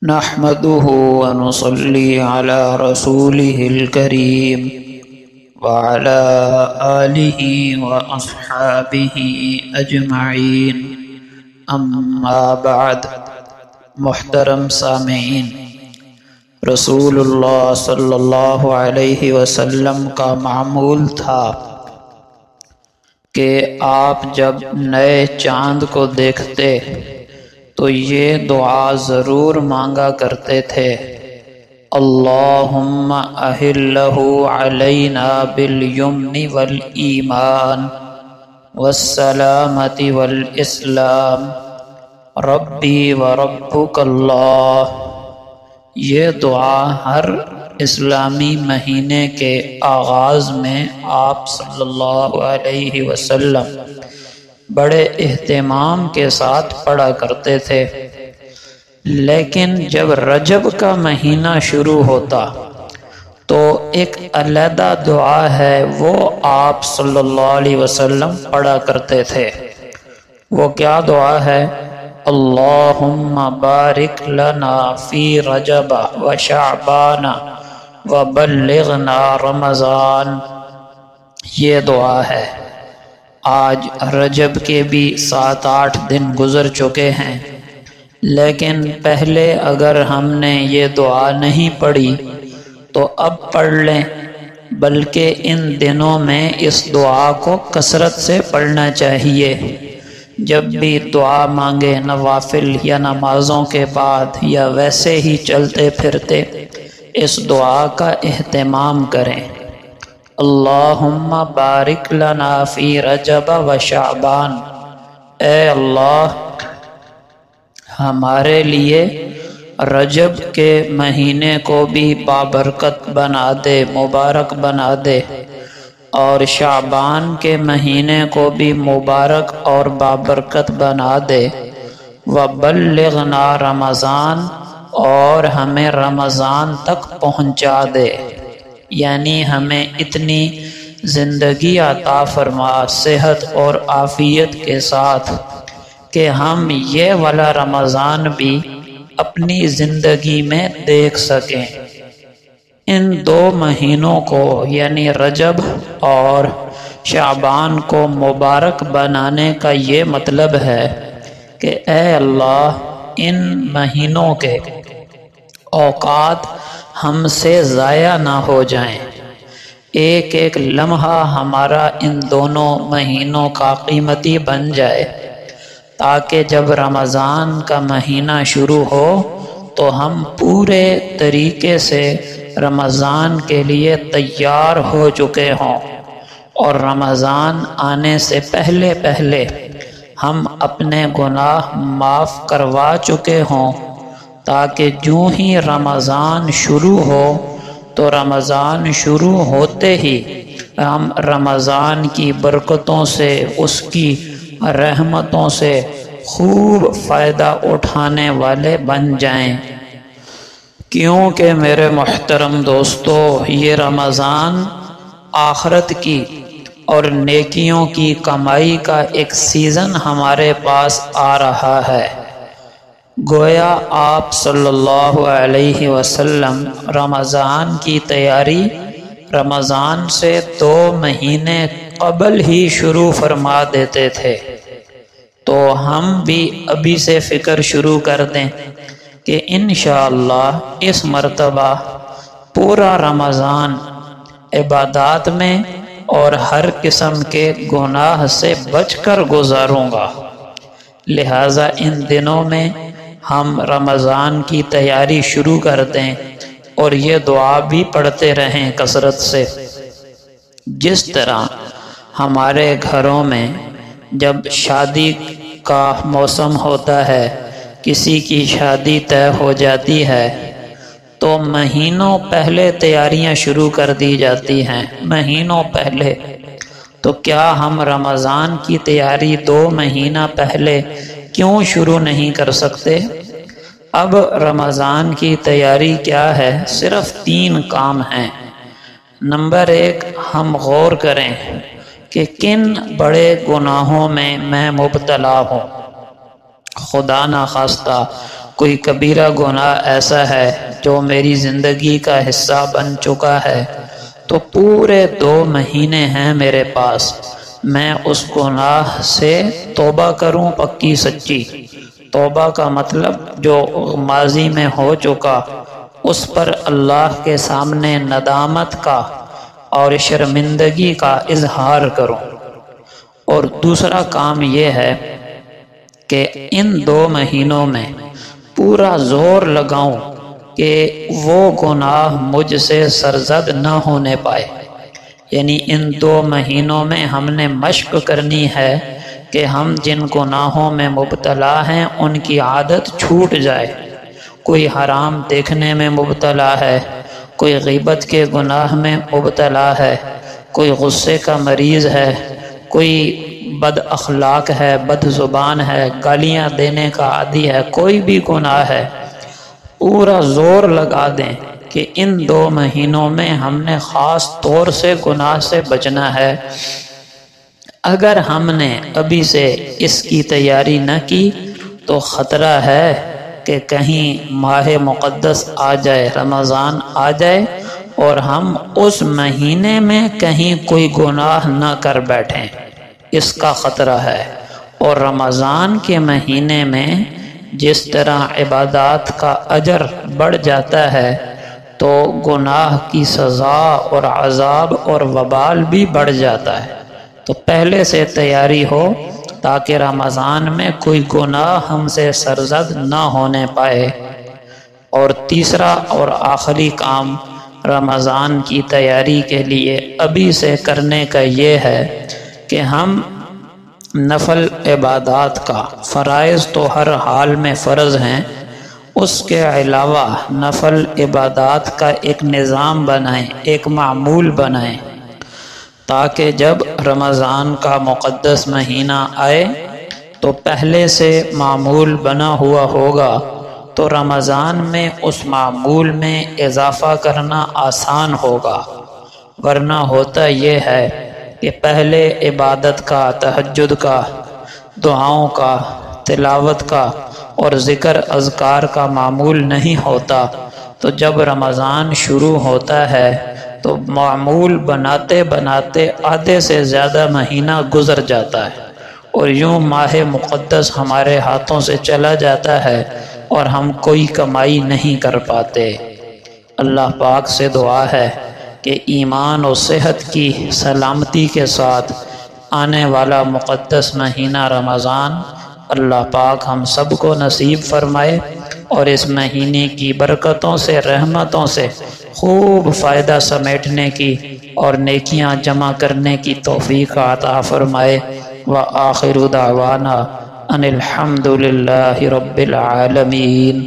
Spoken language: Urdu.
نحمده ونصلي على رسوله الكريم وعلى آله وأصحابه أجمعين اما بعد۔ محترم سامعین، رسول اللہ صلی اللہ علیہ وسلم کا معمول تھا کہ آپ جب نئے چاند کو دیکھتے تو یہ دعا ضرور مانگا کرتے تھے: اللہم اہلہ علینا بالیمن والایمان والسلامۃ والاسلام ربی وربک اللہ۔ یہ دعا ہر اسلامی مہینے کے آغاز میں آپ صلی اللہ علیہ وسلم بڑے اہتمام کے ساتھ پڑھا کرتے تھے، لیکن جب رجب کا مہینہ شروع ہوتا تو ایک علیحدہ دعا ہے وہ آپ صلی اللہ علیہ وسلم پڑھا کرتے تھے۔ وہ کیا دعا ہے؟ اللہم بارک لنا فی رجب و شعبان و بلغنا رمضان۔ یہ دعا ہے۔ آج رجب کے بھی 7-8 دن گزر چکے ہیں، لیکن پہلے اگر ہم نے یہ دعا نہیں پڑھی تو اب پڑھ لیں، بلکہ ان دنوں میں اس دعا کو کثرت سے پڑھنا چاہیے۔ جب بھی دعا مانگے، نوافل یا نمازوں کے بعد یا ویسے ہی چلتے پھرتے، اس دعا کا اہتمام کریں۔ اللہم بارک لنا فی رجب و شعبان۔ اے اللہ، ہمارے لیے رجب کے مہینے کو بھی بابرکت بنا دے، مبارک بنا دے، اور شعبان کے مہینے کو بھی مبارک اور بابرکت بنا دے۔ وبلغنا رمضان، اور ہمیں رمضان تک پہنچا دے، یعنی ہمیں اتنی زندگی عطا فرما صحت اور عافیت کے ساتھ کہ ہم یہ والا رمضان بھی اپنی زندگی میں دیکھ سکیں۔ ان 2 مہینوں کو یعنی رجب اور شعبان کو مبارک بنانے کا یہ مطلب ہے کہ اے اللہ، ان مہینوں کے اوقات ہم سے ضائع نہ ہو جائیں، ایک ایک لمحہ ہمارا ان دونوں مہینوں کا قیمتی بن جائے، تاکہ جب رمضان کا مہینہ شروع ہو تو ہم پورے طریقے سے رمضان کے لیے تیار ہو چکے ہوں، اور رمضان آنے سے پہلے پہلے ہم اپنے گناہ معاف کروا چکے ہوں، تاکہ جو ہی رمضان شروع ہو تو رمضان شروع ہوتے ہی ہم رمضان کی برکتوں سے، اس کی رحمتوں سے خوب فائدہ اٹھانے والے بن جائیں۔ کیونکہ میرے محترم دوستو، یہ رمضان آخرت کی اور نیکیوں کی کمائی کا ایک سیزن ہمارے پاس آ رہا ہے۔ گویا آپ صلی اللہ علیہ وسلم رمضان کی تیاری رمضان سے 2 مہینے قبل ہی شروع فرما دیتے تھے، تو ہم بھی ابھی سے فکر شروع کر دیں کہ انشاءاللہ اس مرتبہ پورا رمضان عبادات میں اور ہر قسم کے گناہ سے بچ کر گزاروں گا۔ لہٰذا ان دنوں میں ہم رمضان کی تیاری شروع کر دیں اور یہ دعا بھی پڑھتے رہیں کثرت سے۔ جس طرح ہمارے گھروں میں جب شادی کا موسم ہوتا ہے، کسی کی شادی طے ہو جاتی ہے تو مہینوں پہلے تیاریاں شروع کر دی جاتی ہیں، مہینوں پہلے۔ تو کیا ہم رمضان کی تیاری 2 مہینہ پہلے کیوں شروع نہیں کر سکتے؟ اب رمضان کی تیاری کیا ہے؟ صرف 3 کام ہیں۔ نمبر 1، ہم غور کریں کہ کن بڑے گناہوں میں مبتلا ہوں۔ خدا نخواستہ کوئی کبیرہ گناہ ایسا ہے جو میری زندگی کا حصہ بن چکا ہے تو پورے 2 مہینے ہیں میرے پاس، میں اس گناہ سے توبہ کروں پکی سچی۔ توبہ کا مطلب جو ماضی میں ہو چکا اس پر اللہ کے سامنے ندامت کا اور شرمندگی کا اظہار کروں۔ اور دوسرا کام یہ ہے کہ ان 2 مہینوں میں پورا زور لگاؤں کہ وہ گناہ مجھ سے سرزد نہ ہونے پائے۔ یعنی ان 2 مہینوں میں ہم نے مشق کرنی ہے کہ ہم جن گناہوں میں مبتلا ہیں ان کی عادت چھوٹ جائے۔ کوئی حرام دیکھنے میں مبتلا ہے، کوئی غیبت کے گناہ میں مبتلا ہے، کوئی غصے کا مریض ہے، کوئی بد اخلاق ہے، بد زبان ہے، گالیاں دینے کا عادی ہے، کوئی بھی گناہ ہے، پورا زور لگا دیں کہ ان 2 مہینوں میں ہم نے خاص طور سے گناہ سے بچنا ہے۔ اگر ہم نے ابھی سے اس کی تیاری نہ کی تو خطرہ ہے کہ کہیں ماہ مقدس آ جائے، رمضان آ جائے اور ہم اس مہینے میں کہیں کوئی گناہ نہ کر بیٹھیں، اس کا خطرہ ہے۔ اور رمضان کے مہینے میں جس طرح عبادات کا اجر بڑھ جاتا ہے تو گناہ کی سزا اور عذاب اور وبال بھی بڑھ جاتا ہے۔ تو پہلے سے تیاری ہو تاکہ رمضان میں کوئی گناہ ہم سے سرزد نہ ہونے پائے۔ اور تیسرا اور آخری کام رمضان کی تیاری کے لیے ابھی سے کرنے کا یہ ہے کہ ہم نفل عبادات کا، فرائض تو ہر حال میں فرض ہیں، اس کے علاوہ نفل عبادات کا ایک نظام بنائیں، ایک معمول بنائیں، تاکہ جب رمضان کا مقدس مہینہ آئے تو پہلے سے معمول بنا ہوا ہوگا تو رمضان میں اس معمول میں اضافہ کرنا آسان ہوگا۔ ورنہ ہوتا یہ ہے کہ پہلے عبادت کا، تہجد کا، دعاؤں کا، تلاوت کا اور ذکر اذکار کا معمول نہیں ہوتا تو جب رمضان شروع ہوتا ہے تو معمول بناتے بناتے آدھے سے زیادہ مہینہ گزر جاتا ہے اور یوں ماہ مقدس ہمارے ہاتھوں سے چلا جاتا ہے اور ہم کوئی کمائی نہیں کر پاتے۔ اللہ پاک سے دعا ہے کہ ایمان و صحت کی سلامتی کے ساتھ آنے والا مقدس مہینہ رمضان اللہ پاک ہم سب کو نصیب فرمائے اور اس مہینے کی برکتوں سے، رحمتوں سے خوب فائدہ سمیٹنے کی اور نیکیاں جمع کرنے کی توفیق عطا فرمائے۔ وآخر دعوانا ان الحمد للہ رب العالمین۔